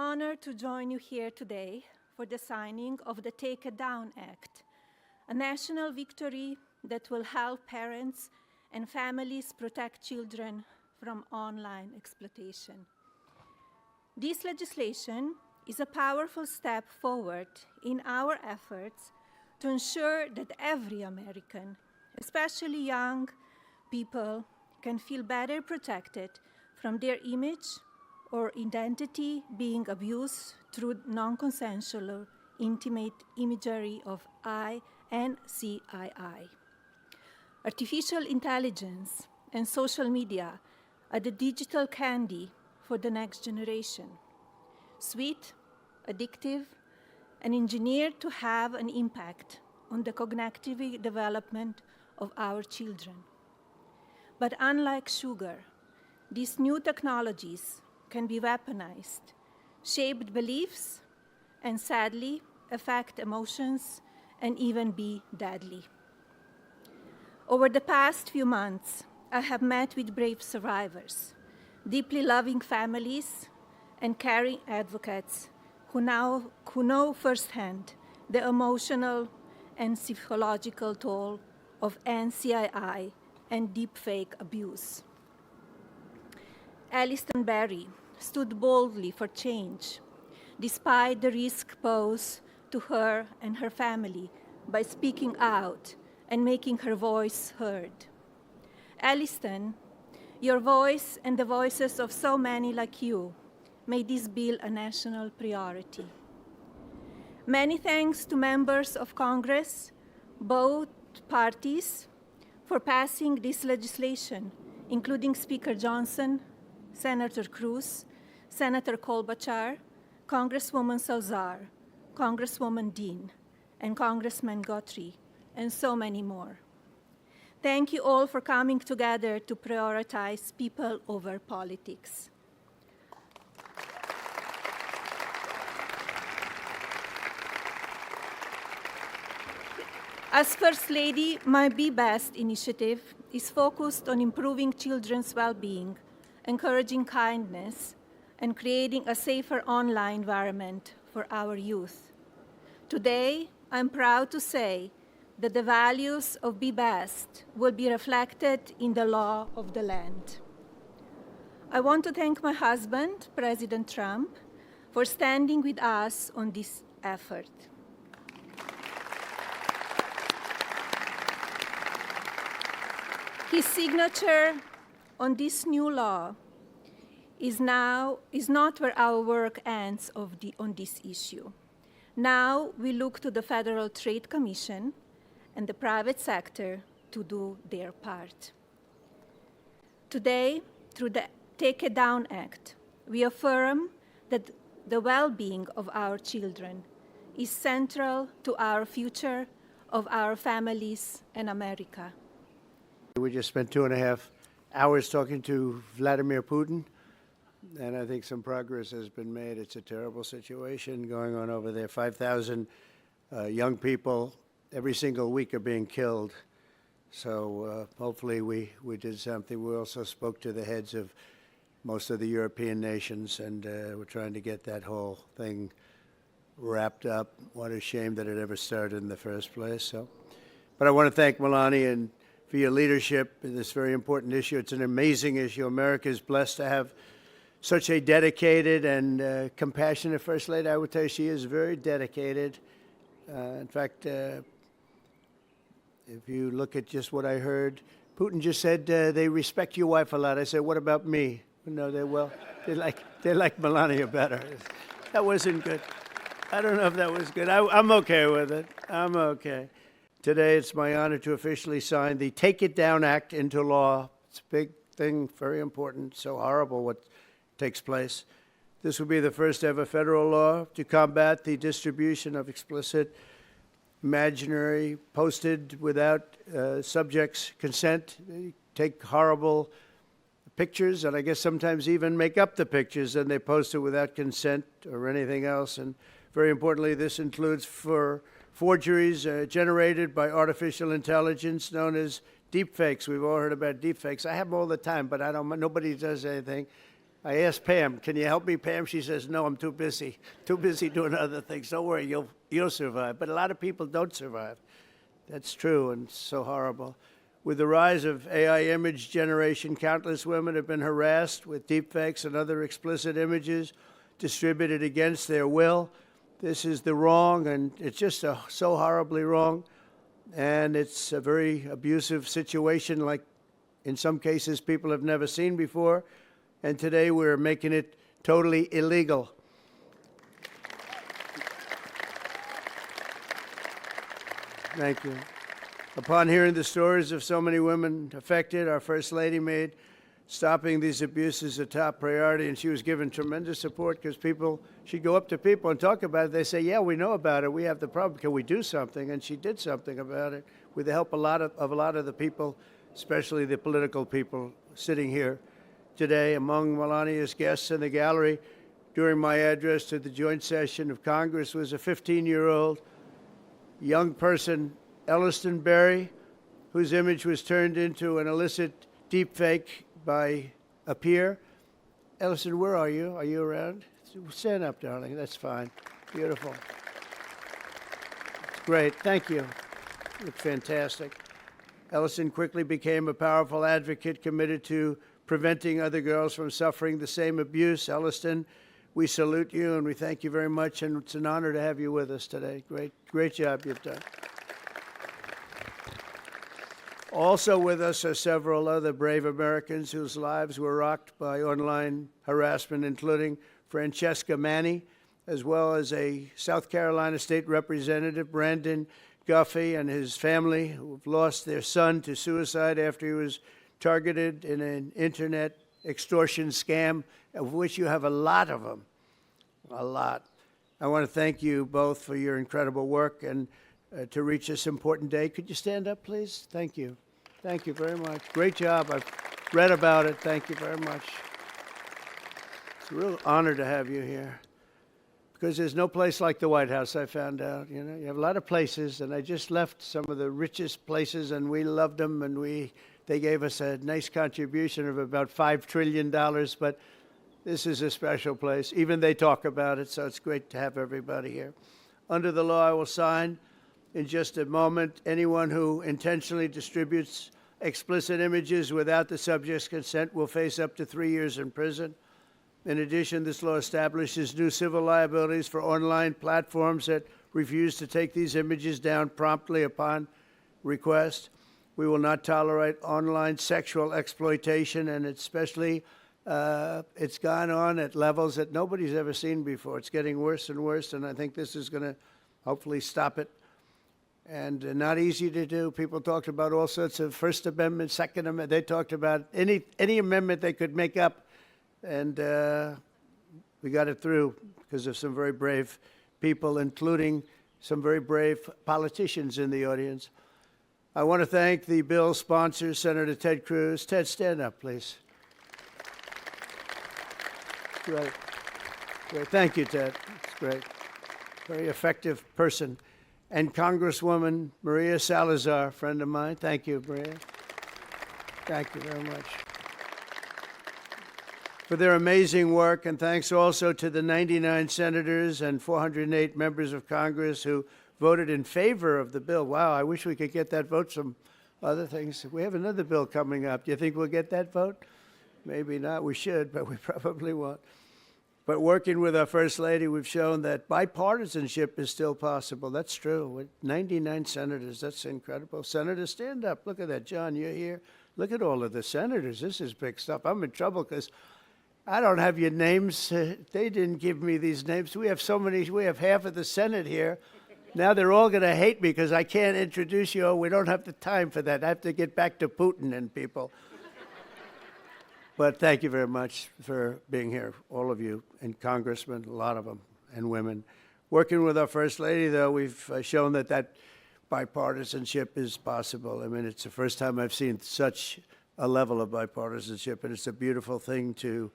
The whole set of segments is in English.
honor to join you here today for the signing of the Take It Down Act, a national victory that will help parents and families protect children from online exploitation. This legislation is a powerful step forward in our efforts to ensure that every American, especially young people, can feel better protected from their image or identity being abused through non-consensual or intimate imagery of I and CII. Artificial intelligence and social media are the digital candy for the next generation. Sweet, addictive, and engineered to have an impact on the cognitive development of our children. But unlike sugar, these new technologies can be weaponized, shape beliefs, and sadly affect emotions and even be deadly. Over the past few months, I have met with brave survivors, deeply loving families, and caring advocates who know firsthand the emotional and psychological toll of NCII and deepfake abuse. Alliston Berry stood boldly for change, despite the risk posed to her and her family by speaking out and making her voice heard. Alliston, your voice and the voices of so many like you made this bill a national priority. Many thanks to members of Congress, both parties, for passing this legislation, including Speaker Johnson, Senator Cruz, Senator Klobuchar, Congresswoman Salazar, Congresswoman Dean, and Congressman Guthrie, and so many more. Thank you all for coming together to prioritize people over politics. As First Lady, my Be Best initiative is focused on improving children's well-being, encouraging kindness, and creating a safer online environment for our youth. Today, I'm proud to say that the values of Be Best will be reflected in the law of the land. I want to thank my husband, President Trump, for standing with us on this effort. His signature on this new law is not where our work ends on this issue. Now we look to the Federal Trade Commission and the private sector to do their part. Today, through the Take It Down Act, we affirm that the well-being of our children is central to our future, of our families, and America. We just spent 2.5 hours talking to Vladimir Putin, and I think some progress has been made. It's a terrible situation going on over there. 5,000 young people every single week are being killed. So hopefully we did something. We also spoke to the heads of most of the European nations, and we're trying to get that whole thing wrapped up. What a shame that it ever started in the first place. But I want to thank Melania and for your leadership in this very important issue. It's an amazing issue. America is blessed to have such a dedicated and compassionate First Lady. I would tell you she is very dedicated. In fact, if you look at just what I heard, Putin just said they respect your wife a lot. I said, what about me? No, they like Melania better. That wasn't good. I don't know if that was good. I'm okay with it. I'm okay. Today, it's my honor to officially sign the Take It Down Act into law. It's a big thing, very important, so horrible what takes place. This will be the first ever federal law to combat the distribution of explicit, imaginary, posted without subject's consent. They take horrible pictures, and I guess sometimes even make up the pictures, and they post it without consent or anything else. And very importantly, this includes for forgeries generated by artificial intelligence known as deepfakes. We've all heard about deepfakes. I have them all the time, but nobody does anything. I asked Pam, can you help me, Pam? She says, no, I'm too busy doing other things. Don't worry, you'll survive. But a lot of people don't survive. That's true, and so horrible. With the rise of AI image generation, countless women have been harassed with deepfakes and other explicit images distributed against their will. This is the wrong, and it's just so horribly wrong. And it's a very abusive situation, like in some cases people have never seen before. And today we're making it totally illegal. Thank you. Upon hearing the stories of so many women affected, our First Lady made stopping these abuses a top priority, and she was given tremendous support because she'd go up to people and talk about it. They say, yeah, we know about it. We have the problem. Can we do something? And she did something about it with the help of a lot of the people, especially the political people sitting here today. Among Melania's guests in the gallery during my address to the joint session of Congress was a 15-year-old young person, Elliston Berry, whose image was turned into an illicit deepfake by a peer. Elliston, where are you? Are you around? Stand up, darling. That's fine. Beautiful. Great. Thank you. Look fantastic. Elliston quickly became a powerful advocate committed to preventing other girls from suffering the same abuse. Elliston, we salute you and we thank you very much, and it's an honor to have you with us today. Great job you've done. Also with us are several other brave Americans whose lives were rocked by online harassment, including Francesca Manny, as well as a South Carolina State Representative, Brandon Guffey, and his family, who have lost their son to suicide after he was targeted in an internet extortion scam, of which you have a lot of them, a lot. I want to thank you both for your incredible work and to reach this important day. Could you stand up, please? Thank you. Thank you very much. Great job. I've read about it. Thank you very much. It's a real honor to have you here, because there's no place like the White House, I found out. You know, you have a lot of places, and I just left some of the richest places, and we loved them, and they gave us a nice contribution of about $5 trillion, but this is a special place. Even they talk about it, so it's great to have everybody here. Under the law, I will sign in just a moment. Anyone who intentionally distributes explicit images without the subject's consent will face up to 3 years in prison. In addition, this law establishes new civil liabilities for online platforms that refuse to take these images down promptly upon request. We will not tolerate online sexual exploitation, and especially it's gone on at levels that nobody's ever seen before. It's getting worse and worse, and I think this is going to hopefully stop it. And not easy to do. People talked about all sorts of First Amendment, Second Amendment. They talked about any amendment they could make up, and we got it through because of some very brave people, including some very brave politicians in the audience. I want to thank the bill's sponsor, Senator Ted Cruz. Ted, stand up, please. Great. Great. Thank you, Ted. It's great. Very effective person. And Congresswoman Maria Salazar, friend of mine. Thank you, Maria. Thank you very much for their amazing work, and thanks also to the 99 senators and 408 members of Congress who voted in favor of the bill. Wow, I wish we could get that vote. Some other things. We have another bill coming up. Do you think we'll get that vote? Maybe not. We should, but we probably won't. But working with our First Lady, we've shown that bipartisanship is still possible. That's true. With 99 senators, that's incredible. Senators, stand up. Look at that. John, you're here. Look at all of the senators. This is big stuff. I'm in trouble because I don't have your names. They didn't give me these names. We have so many. We have half of the Senate here. Now they're all going to hate me because I can't introduce you. We don't have the time for that. I have to get back to Putin and people. But thank you very much for being here, all of you, and congressmen, a lot of them, and women. Working with our First Lady, though, we've shown that bipartisanship is possible. I mean, it's the first time I've seen such a level of bipartisanship, and it's a beautiful thing to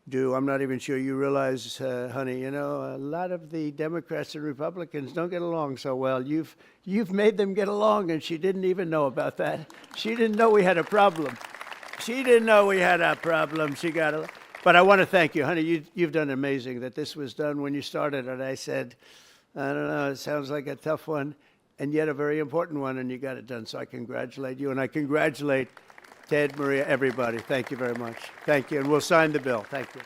do. I'm not even sure you realize, honey, you know, a lot of the Democrats and Republicans don't get along so well. You've made them get along, and she didn't even know about that. She didn't know we had a problem. She didn't know we had a problem. She got a, But I want to thank you, honey. You've done amazing that this was done when you started. And I said, I don't know, it sounds like a tough one, and yet a very important one, and you got it done. So I congratulate you, and I congratulate Ted, Maria, everybody. Thank you very much. Thank you, and we'll sign the bill. Thank you.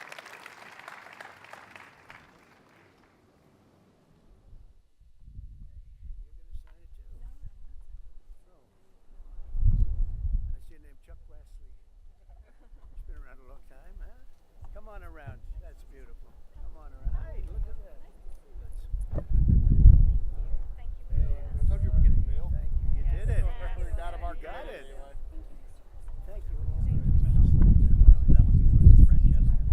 Come on around. That's beautiful. Come on around. Hey, look at that. Thank you. I told you we'd get the bill. Thank you. You did it. We got him our Got it. anyway. Thank you. That was his friend Jessica.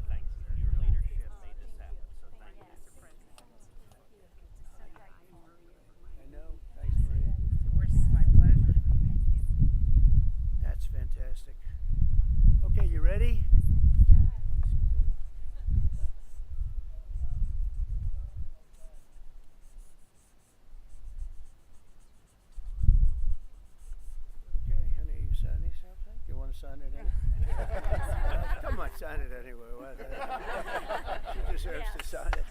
Thanks. Your leadership made this happen, so thank you. I know. Thanks, Maria. Of course, my pleasure. That's fantastic. Okay, you ready? Okay, honey, are you signing something? You want to sign it anyway? Come on, sign it anyway. What? She deserves to sign it.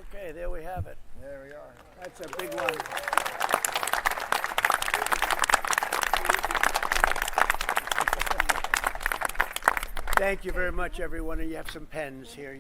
Okay, there we have it. There we are. That's a big one. Thank you very much, everyone. And you have some pens here.